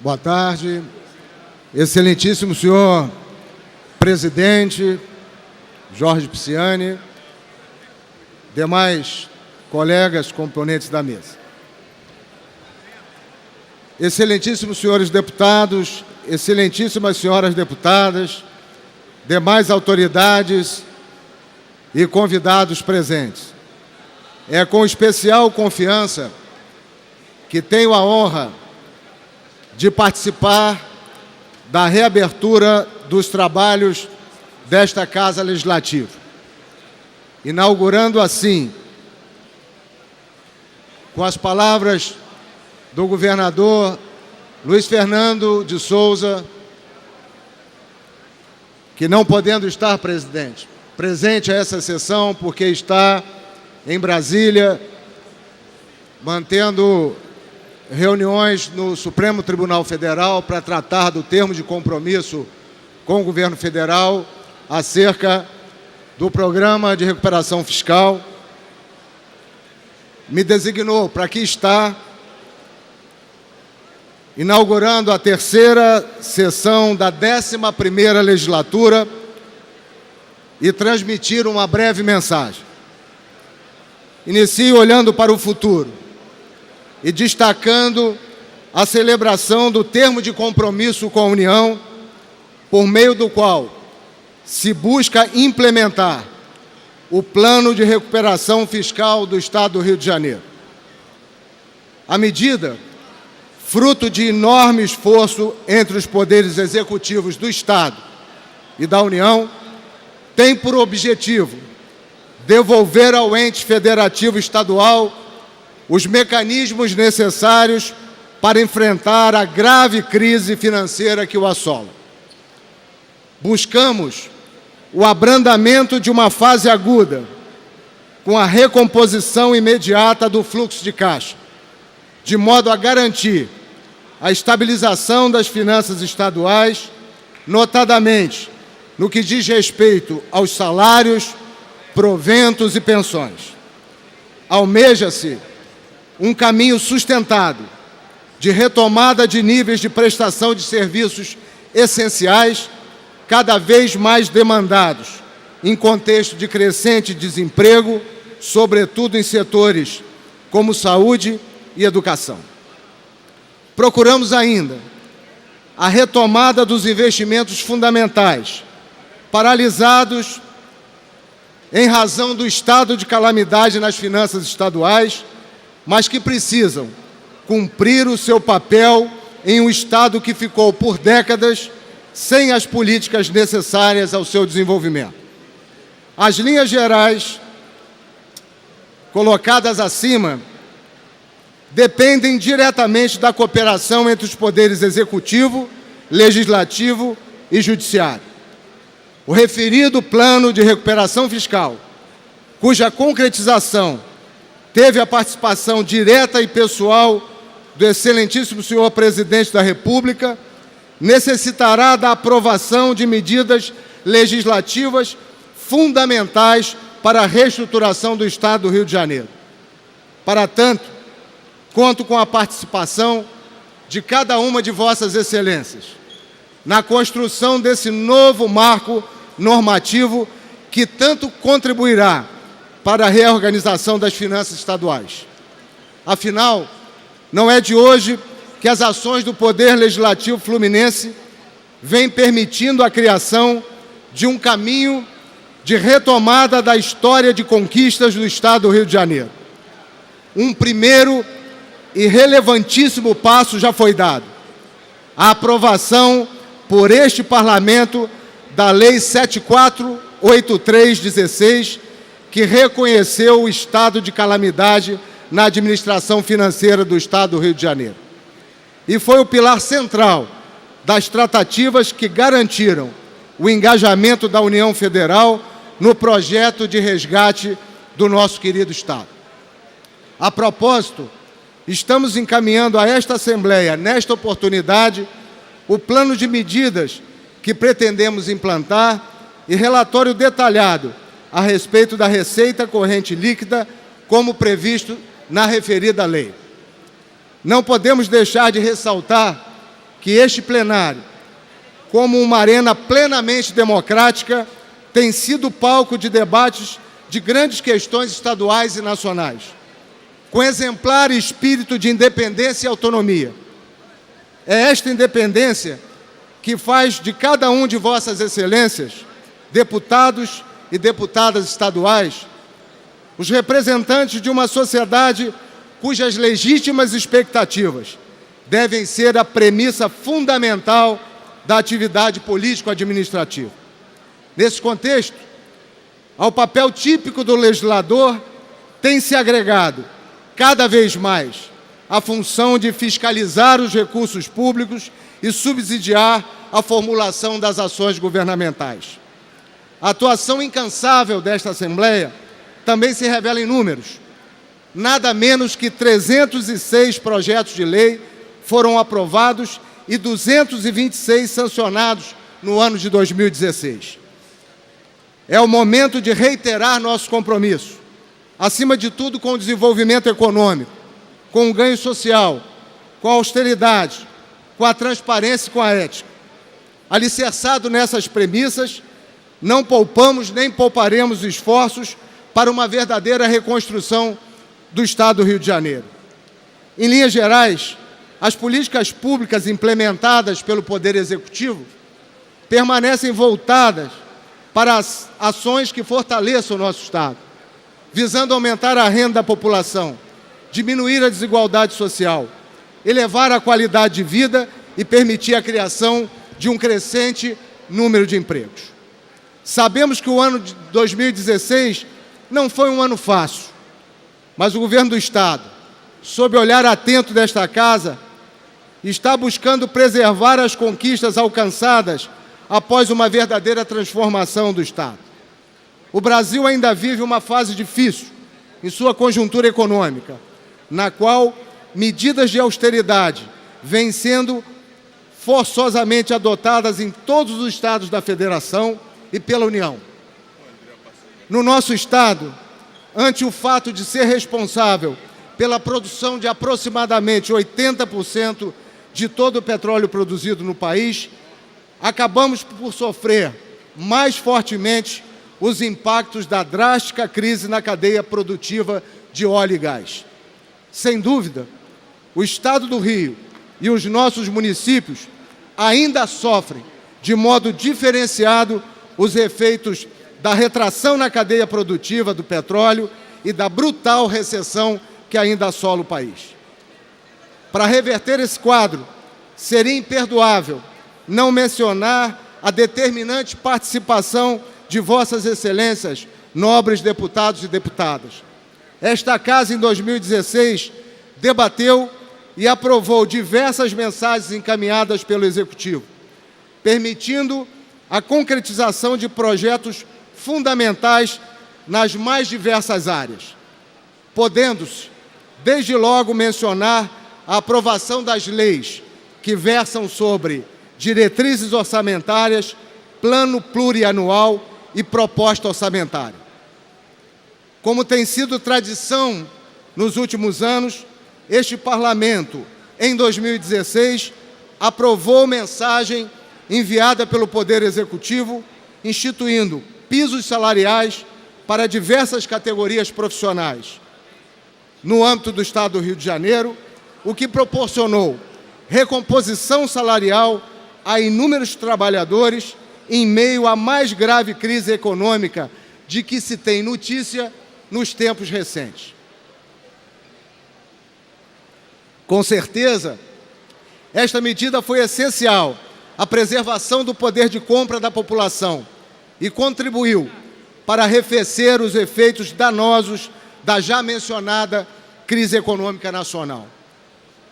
Boa tarde, excelentíssimo senhor presidente Jorge Pisciani, demais colegas componentes da mesa. Excelentíssimos senhores deputados, excelentíssimas senhoras deputadas, demais autoridades e convidados presentes. É com especial confiança que tenho a honra de participar da reabertura dos trabalhos desta Casa Legislativa, inaugurando assim, com as palavras do governador Luiz Fernando de Souza, que não podendo estar presente a essa sessão, porque está em Brasília, mantendo reuniões no Supremo Tribunal Federal para tratar do termo de compromisso com o governo federal acerca do programa de recuperação fiscal, me designou para aqui estar, inaugurando a terceira sessão da 11ª legislatura e transmitir uma breve mensagem. Inicio olhando para o futuro e destacando a celebração do termo de compromisso com a União, por meio do qual se busca implementar o plano de recuperação fiscal do Estado do Rio de Janeiro. A medida, fruto de enorme esforço entre os poderes executivos do Estado e da União, tem por objetivo devolver ao ente federativo estadual os mecanismos necessários para enfrentar a grave crise financeira que o assola. Buscamos o abrandamento de uma fase aguda, com a recomposição imediata do fluxo de caixa, de modo a garantir a estabilização das finanças estaduais, notadamente no que diz respeito aos salários, proventos e pensões. Almeja-se um caminho sustentado de retomada de níveis de prestação de serviços essenciais cada vez mais demandados em contexto de crescente desemprego, sobretudo em setores como saúde e educação. Procuramos ainda a retomada dos investimentos fundamentais, paralisados em razão do estado de calamidade nas finanças estaduais, mas que precisam cumprir o seu papel em um Estado que ficou por décadas sem as políticas necessárias ao seu desenvolvimento. As linhas gerais colocadas acima dependem diretamente da cooperação entre os poderes executivo, legislativo e judiciário. O referido plano de recuperação fiscal, cuja concretização teve a participação direta e pessoal do excelentíssimo senhor presidente da República, necessitará da aprovação de medidas legislativas fundamentais para a reestruturação do Estado do Rio de Janeiro. Para tanto, conto com a participação de cada uma de vossas excelências na construção desse novo marco normativo que tanto contribuirá para a reorganização das finanças estaduais. Afinal, não é de hoje que as ações do Poder Legislativo fluminense vêm permitindo a criação de um caminho de retomada da história de conquistas do Estado do Rio de Janeiro. Um primeiro e relevantíssimo passo já foi dado: a aprovação por este Parlamento da Lei 7483/16, que reconheceu o estado de calamidade na administração financeira do Estado do Rio de Janeiro. E foi o pilar central das tratativas que garantiram o engajamento da União Federal no projeto de resgate do nosso querido Estado. A propósito, estamos encaminhando a esta Assembleia, nesta oportunidade, o plano de medidas que pretendemos implantar e relatório detalhado a respeito da receita corrente líquida, como previsto na referida lei. Não podemos deixar de ressaltar que este plenário, como uma arena plenamente democrática, tem sido palco de debates de grandes questões estaduais e nacionais, com exemplar espírito de independência e autonomia. É esta independência que faz de cada um de vossas excelências, deputados e deputadas estaduais, os representantes de uma sociedade cujas legítimas expectativas devem ser a premissa fundamental da atividade político-administrativa. Nesse contexto, ao papel típico do legislador tem se agregado, cada vez mais, a função de fiscalizar os recursos públicos e subsidiar a formulação das ações governamentais. A atuação incansável desta Assembleia também se revela em números. Nada menos que 306 projetos de lei foram aprovados e 226 sancionados no ano de 2016. É o momento de reiterar nosso compromisso, acima de tudo com o desenvolvimento econômico, com o ganho social, com a austeridade, com a transparência e com a ética. Alicerçado nessas premissas, não poupamos nem pouparemos esforços para uma verdadeira reconstrução do Estado do Rio de Janeiro. Em linhas gerais, as políticas públicas implementadas pelo Poder Executivo permanecem voltadas para as ações que fortaleçam o nosso Estado, visando aumentar a renda da população, diminuir a desigualdade social, elevar a qualidade de vida e permitir a criação de um crescente número de empregos. Sabemos que o ano de 2016 não foi um ano fácil, mas o governo do Estado, sob o olhar atento desta Casa, está buscando preservar as conquistas alcançadas após uma verdadeira transformação do Estado. O Brasil ainda vive uma fase difícil em sua conjuntura econômica, na qual medidas de austeridade vêm sendo forçosamente adotadas em todos os estados da Federação e pela União. No nosso Estado, ante o fato de ser responsável pela produção de aproximadamente 80% de todo o petróleo produzido no país, acabamos por sofrer mais fortemente os impactos da drástica crise na cadeia produtiva de óleo e gás. Sem dúvida, o Estado do Rio e os nossos municípios ainda sofrem de modo diferenciado os efeitos da retração na cadeia produtiva do petróleo e da brutal recessão que ainda assola o país. Para reverter esse quadro, seria imperdoável não mencionar a determinante participação de vossas excelências, nobres deputados e deputadas. Esta Casa, em 2016, debateu e aprovou diversas mensagens encaminhadas pelo Executivo, permitindo a concretização de projetos fundamentais nas mais diversas áreas, podendo-se, desde logo, mencionar a aprovação das leis que versam sobre diretrizes orçamentárias, plano plurianual e proposta orçamentária. Como tem sido tradição nos últimos anos, este Parlamento, em 2016, aprovou mensagem enviada pelo Poder Executivo, instituindo pisos salariais para diversas categorias profissionais no âmbito do Estado do Rio de Janeiro, o que proporcionou recomposição salarial a inúmeros trabalhadores em meio à mais grave crise econômica de que se tem notícia nos tempos recentes. Com certeza, esta medida foi essencial à preservação do poder de compra da população e contribuiu para arrefecer os efeitos danosos da já mencionada crise econômica nacional.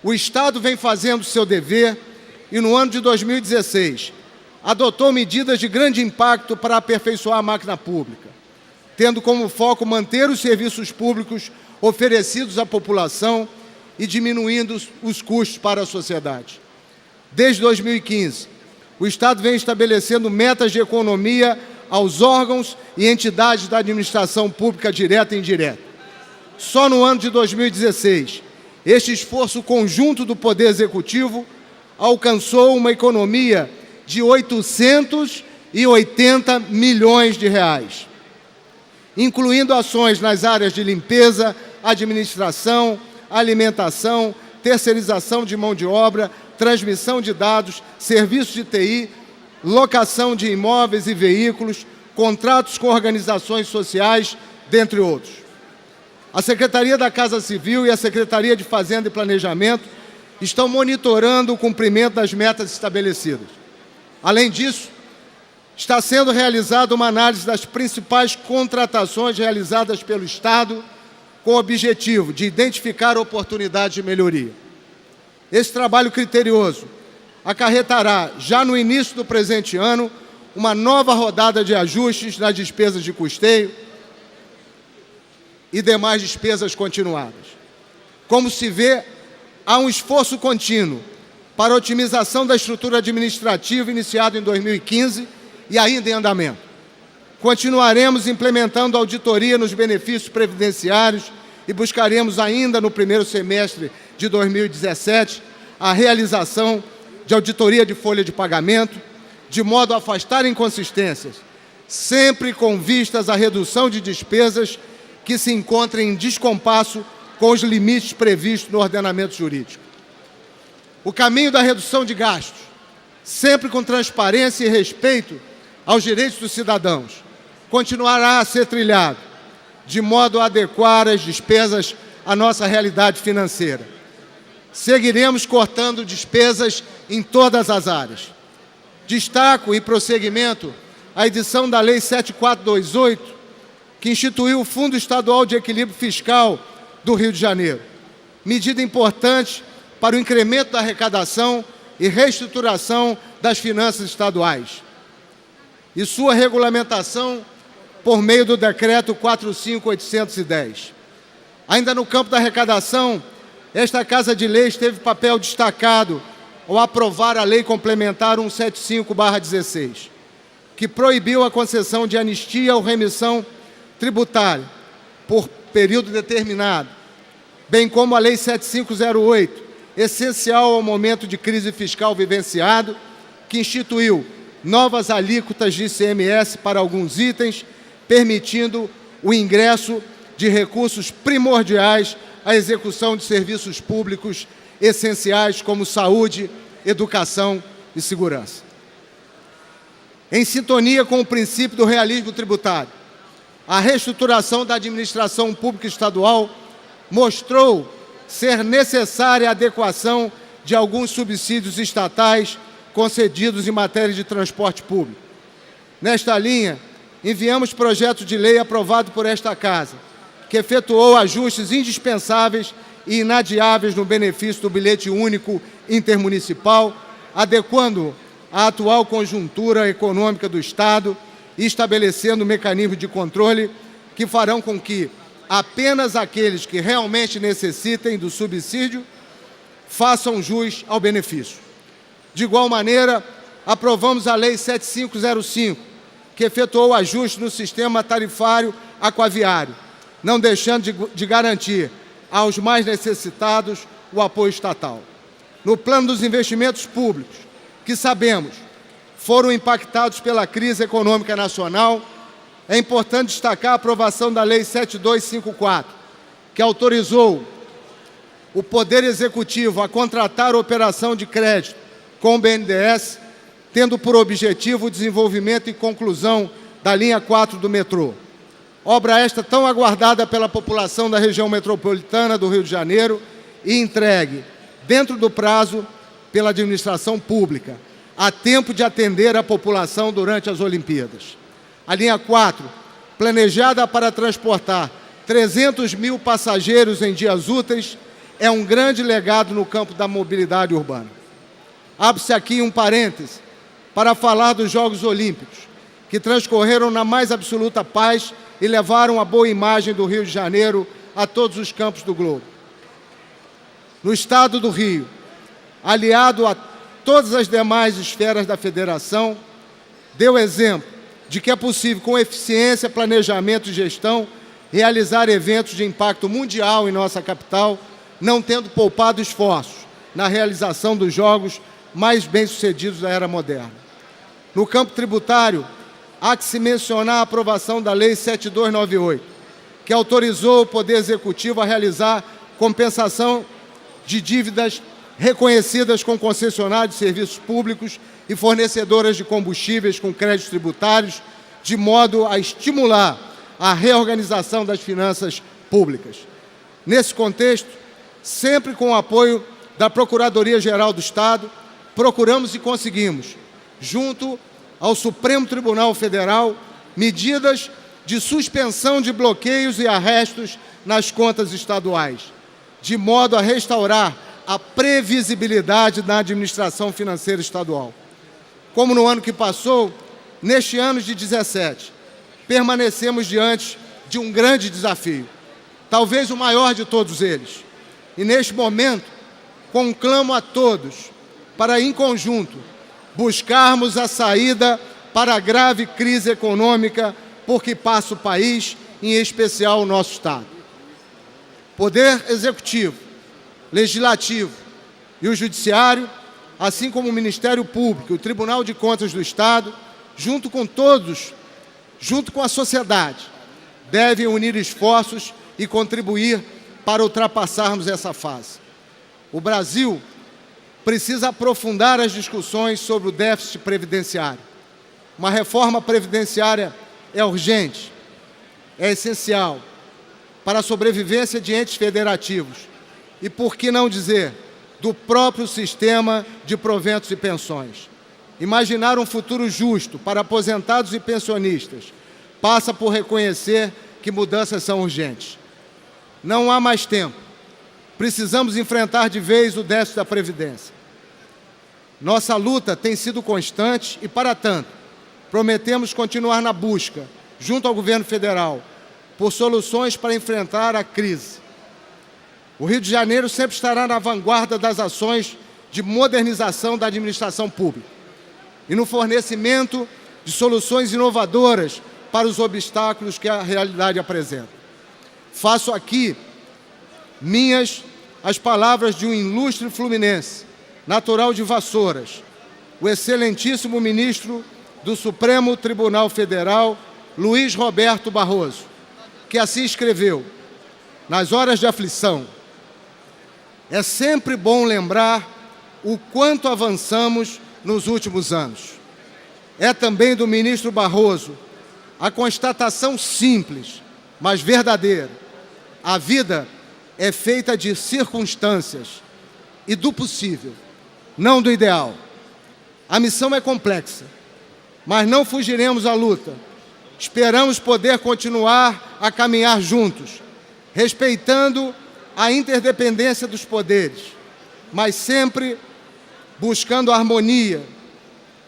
O Estado vem fazendo seu dever e, no ano de 2016, adotou medidas de grande impacto para aperfeiçoar a máquina pública, tendo como foco manter os serviços públicos oferecidos à população e diminuindo os custos para a sociedade. Desde 2015, o Estado vem estabelecendo metas de economia aos órgãos e entidades da administração pública direta e indireta. Só no ano de 2016, este esforço conjunto do Poder Executivo alcançou uma economia de 880 milhões de reais, incluindo ações nas áreas de limpeza, administração, alimentação, terceirização de mão de obra, transmissão de dados, serviços de TI, locação de imóveis e veículos, contratos com organizações sociais, dentre outros. A Secretaria da Casa Civil e a Secretaria de Fazenda e Planejamento estão monitorando o cumprimento das metas estabelecidas. Além disso, está sendo realizada uma análise das principais contratações realizadas pelo Estado com o objetivo de identificar oportunidades de melhoria. Esse trabalho criterioso acarretará, já no início do presente ano, uma nova rodada de ajustes nas despesas de custeio e demais despesas continuadas. Como se vê, há um esforço contínuo para a otimização da estrutura administrativa iniciado em 2015 e ainda em andamento. Continuaremos implementando auditoria nos benefícios previdenciários e buscaremos ainda no primeiro semestre de 2017 a realização de auditoria de folha de pagamento, de modo a afastar inconsistências, sempre com vistas à redução de despesas que se encontrem em descompasso com os limites previstos no ordenamento jurídico. O caminho da redução de gastos, sempre com transparência e respeito aos direitos dos cidadãos, continuará a ser trilhado, de modo a adequar as despesas à nossa realidade financeira. Seguiremos cortando despesas em todas as áreas. Destaco, em prosseguimento, a edição da Lei 7428, que instituiu o Fundo Estadual de Equilíbrio Fiscal do Rio de Janeiro, medida importante para o incremento da arrecadação e reestruturação das finanças estaduais, e sua regulamentação por meio do Decreto 45810. Ainda no campo da arrecadação, esta Casa de Leis teve papel destacado ao aprovar a Lei Complementar 175/16, que proibiu a concessão de anistia ou remissão tributária por período determinado, bem como a Lei 7508, essencial ao momento de crise fiscal vivenciado, que instituiu novas alíquotas de ICMS para alguns itens, permitindo o ingresso de recursos primordiais à execução de serviços públicos essenciais como saúde, educação e segurança. Em sintonia com o princípio do realismo tributário, a reestruturação da administração pública estadual mostrou ser necessária a adequação de alguns subsídios estatais concedidos em matéria de transporte público. Nesta linha, enviamos projeto de lei aprovado por esta Casa, que efetuou ajustes indispensáveis e inadiáveis no benefício do bilhete único intermunicipal, adequando à atual conjuntura econômica do Estado e estabelecendo mecanismos de controle que farão com que apenas aqueles que realmente necessitem do subsídio façam jus ao benefício. De igual maneira, aprovamos a Lei 7505, que efetuou ajuste no sistema tarifário aquaviário, não deixando de garantir aos mais necessitados o apoio estatal. No plano dos investimentos públicos, que sabemos foram impactados pela crise econômica nacional, é importante destacar a aprovação da Lei 7254, que autorizou o Poder Executivo a contratar operação de crédito com o BNDES, tendo por objetivo o desenvolvimento e conclusão da linha 4 do metrô. Obra esta tão aguardada pela população da região metropolitana do Rio de Janeiro e entregue, dentro do prazo, pela administração pública, a tempo de atender a população durante as Olimpíadas. A linha 4, planejada para transportar 300 mil passageiros em dias úteis, é um grande legado no campo da mobilidade urbana. Abre-se aqui um parêntese para falar dos Jogos Olímpicos, que transcorreram na mais absoluta paz e levaram a boa imagem do Rio de Janeiro a todos os campos do globo. No Estado do Rio, aliado a todas as demais esferas da federação, deu exemplo de que é possível, com eficiência, planejamento e gestão, realizar eventos de impacto mundial em nossa capital, não tendo poupado esforços na realização dos Jogos mais bem-sucedidos da era moderna. No campo tributário, há que se mencionar a aprovação da Lei 7298, que autorizou o Poder Executivo a realizar compensação de dívidas reconhecidas com concessionários de serviços públicos e fornecedoras de combustíveis com créditos tributários, de modo a estimular a reorganização das finanças públicas. Nesse contexto, sempre com o apoio da Procuradoria-Geral do Estado, procuramos e conseguimos, junto ao Supremo Tribunal Federal, medidas de suspensão de bloqueios e arrestos nas contas estaduais, de modo a restaurar a previsibilidade na administração financeira estadual. Como no ano que passou, neste ano de 2017, permanecemos diante de um grande desafio, talvez o maior de todos eles. E neste momento, conclamo a todos para, em conjunto, buscarmos a saída para a grave crise econômica por que passa o país, em especial o nosso Estado. Poder Executivo, Legislativo e o Judiciário, assim como o Ministério Público e o Tribunal de Contas do Estado, junto com a sociedade, devem unir esforços e contribuir para ultrapassarmos essa fase. O Brasil precisa aprofundar as discussões sobre o déficit previdenciário. Uma reforma previdenciária é urgente, é essencial para a sobrevivência de entes federativos e, por que não dizer, do próprio sistema de proventos e pensões. Imaginar um futuro justo para aposentados e pensionistas passa por reconhecer que mudanças são urgentes. Não há mais tempo. Precisamos enfrentar de vez o déficit da Previdência. Nossa luta tem sido constante e, para tanto, prometemos continuar na busca, junto ao governo federal, por soluções para enfrentar a crise. O Rio de Janeiro sempre estará na vanguarda das ações de modernização da administração pública e no fornecimento de soluções inovadoras para os obstáculos que a realidade apresenta. Faço aqui minhas as palavras de um ilustre fluminense, natural de Vassouras, o excelentíssimo ministro do Supremo Tribunal Federal, Luiz Roberto Barroso, que assim escreveu: nas horas de aflição, é sempre bom lembrar o quanto avançamos nos últimos anos. É também do ministro Barroso a constatação simples, mas verdadeira: a vida é feita de circunstâncias e do possível, não do ideal. A missão é complexa, mas não fugiremos à luta. Esperamos poder continuar a caminhar juntos, respeitando a interdependência dos poderes, mas sempre buscando a harmonia,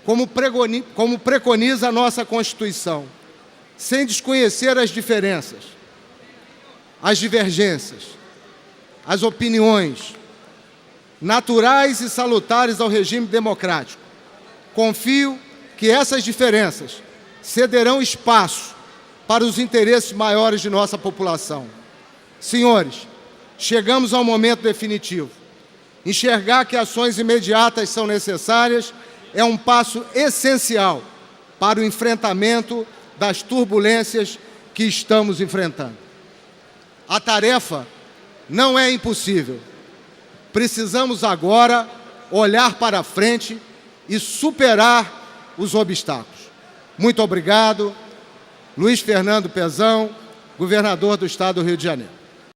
como preconiza a nossa Constituição, sem desconhecer as diferenças, as divergências, as opiniões, naturais e salutares ao regime democrático. Confio que essas diferenças cederão espaço para os interesses maiores de nossa população. Senhores, chegamos ao momento definitivo. Enxergar que ações imediatas são necessárias é um passo essencial para o enfrentamento das turbulências que estamos enfrentando. A tarefa não é impossível. Precisamos agora olhar para frente e superar os obstáculos. Muito obrigado. Luiz Fernando Pezão, governador do Estado do Rio de Janeiro.